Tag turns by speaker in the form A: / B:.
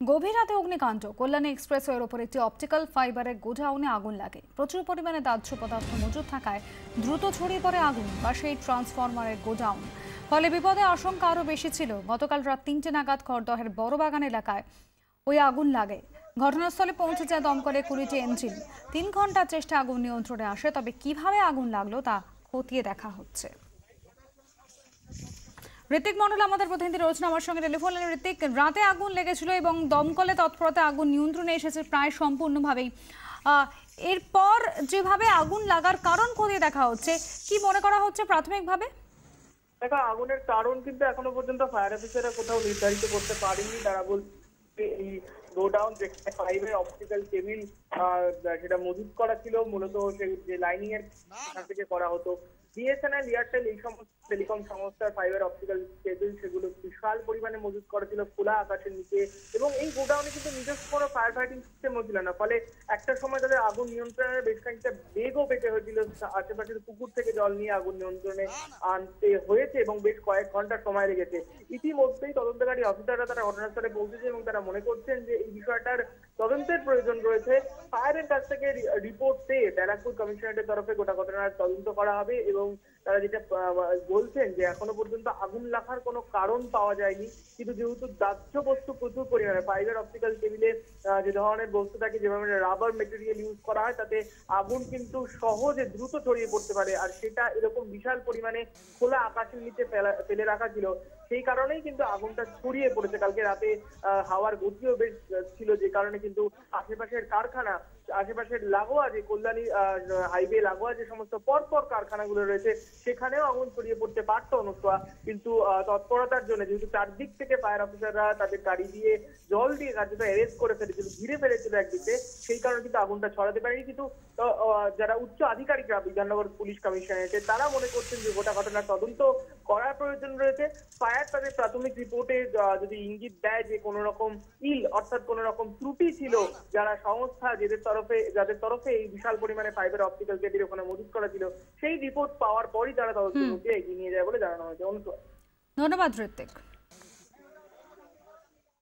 A: গভীর রাতে অগ্নিকাণ্ড। কল্যাণী এক্সপ্রেসওয়ের ওপর একটি অপটিক্যাল ফাইবারের গোডাউনে আগুন লাগে। প্রচুর পরিমাণে দাহ্য পদার্থ মজুদ থাকায় দ্রুত ছড়িয়ে পড়ে আগুন বা সেই ট্রান্সফরমারের গোডাউন। ফলে বিপদের আশঙ্কা আরও বেশি ছিল। গতকাল রাত ৩টে নাগাদ খড়দহের বড়বাগান এলাকায় ওই আগুন লাগে। ঘটনাস্থলে পৌঁছে যায় দমকলের ২০টি ইঞ্জিন। ৩ ঘন্টার চেষ্টা আগুন নিয়ন্ত্রণে আসে, তবে কিভাবে আগুন লাগলো তা খতিয়ে দেখা হচ্ছে। ঋত্বিক মন্ডল আমাদের প্রতিনিধি রয়েছেন আমার সঙ্গে টেলিফোন লাইনে। ঋত্বিক, রাতে আগুন লেগেছিল এবং দমকলে তৎপরতা আগুন নিয়ন্ত্রণে এসেছে প্রায় সম্পূর্ণভাবেই। এরপর যেভাবে আগুন লাগার কারণ খতিয়ে দেখা হচ্ছে, কি মনে করা হচ্ছে প্রাথমিকভাবে?
B: দেখো, আগুনের কারণ কিন্তু এখনো পর্যন্ত ফায়ার অফিসাররা কোথাও নির্ধারিত করতে পারেনি। তারা বলছে এই গোডাউন যেখানে ফাইবার অপটিক্যাল কেবিল সেটা মজুত করা ছিল, মূলত সেই যে লাইনিং এর সেখান থেকে করা হতো। বিএসএনএল, এয়ারটেল এই সমস্ত টেলিকম সংস্থার ফাইবার অপটিক্যাল কেবিল সেগুলো বিশাল পরিমাণে মজুত করা ছিল খোলা আকাশের নিচে। এবং এই গোডাউনে কিন্তু নিজস্ব কোনো ফায়ার ফাইটিং সিস্টেমও ছিল না, ফলে একটা সময় তাদের আগুন নিয়ন্ত্রণের বেশ খানিকটা বেগও পেতে হয়েছিল। আশেপাশের পুকুর থেকে জল নিয়ে আগুন নিয়ন্ত্রণে আনতে হয়েছে এবং বেশ কয়েক ঘন্টা সময় লেগেছে। ইতিমধ্যেই তদন্তকারী অফিসাররা তারা ঘটনাস্থলে পৌঁছেছে এবং তারা মনে করছেন যে এই বিষয়টার তদন্তের প্রয়োজন রয়েছে। ফায়ারের কাছ থেকে রিপোর্ট পেয়ে ব্যারাকপুর কমিশনারেটের তরফে গোটা ঘটনার তদন্ত করা হবে এবং তারা যেটা বলছেন যে এখনো পর্যন্ত আগুন লাগার কোনো কারণ পাওয়া যায়নি, কিন্তু যেহেতু দাহ্য বস্তু প্রচুর পরিমাণে ফাইবার অপটিক্যাল কেবিলে যে ধরনের বস্তু থাকে, যেভাবে রাবার মেটেরিয়াল ইউজ করা হয়, তাতে আগুন কিন্তু সহজে দ্রুত ছড়িয়ে পড়তে পারে। আর সেটা এরকম বিশাল পরিমাণে খোলা আকাশের নিচে ফেলে রাখা ছিল, সেই কারণেই কিন্তু আগুনটা ছড়িয়ে পড়েছে। কালকে রাতে হাওয়ার গতিও বেশ ছিল, যে কারণে কিন্তু আশেপাশের কারখানা, আশেপাশের লাগোয়া যে কল্যাণী হাইওয়ে লাগোয়া যে সমস্ত পরপর কারখানাগুলো রয়েছে সেখানেও আগুন ছড়িয়ে পড়তে পারতো অনুষ্কা, কিন্তু তৎপরতার জন্য যেহেতু চারদিক থেকে ফায়ার অফিসাররা তাদের গাড়ি দিয়ে জল দিয়ে কার্যত অ্যারেস্ট করে ফেলেছিল, ঘিরে ফেলেছিল একদিকে, সেই কারণে কিন্তু আগুনটা ছড়াতে পারেনি। কিন্তু যারা উচ্চ আধিকারিকরা বিধাননগর পুলিশ কমিশনারেটে তারা মনে করছেন যে গোটা ঘটনার তদন্ত করার প্রয়োজন রয়েছে। ফায়ার তাদের প্রাথমিক রিপোর্টে যদি ইঙ্গিত দেয় যে কোনো রকম অর্থাৎ কোনো রকম ত্রুটি ছিল যারা সংস্থা যাদের তরফে এই বিশাল পরিমাণে ফাইবার অপটিক্যাল কেবিল ওখানে মজুত করা ছিল, সেই রিপোর্ট পাওয়ার পরই তারা তদন্ত এগিয়ে নিয়ে যায় বলে জানানো হয়েছে।
A: ধন্যবাদ ঋত্বিক।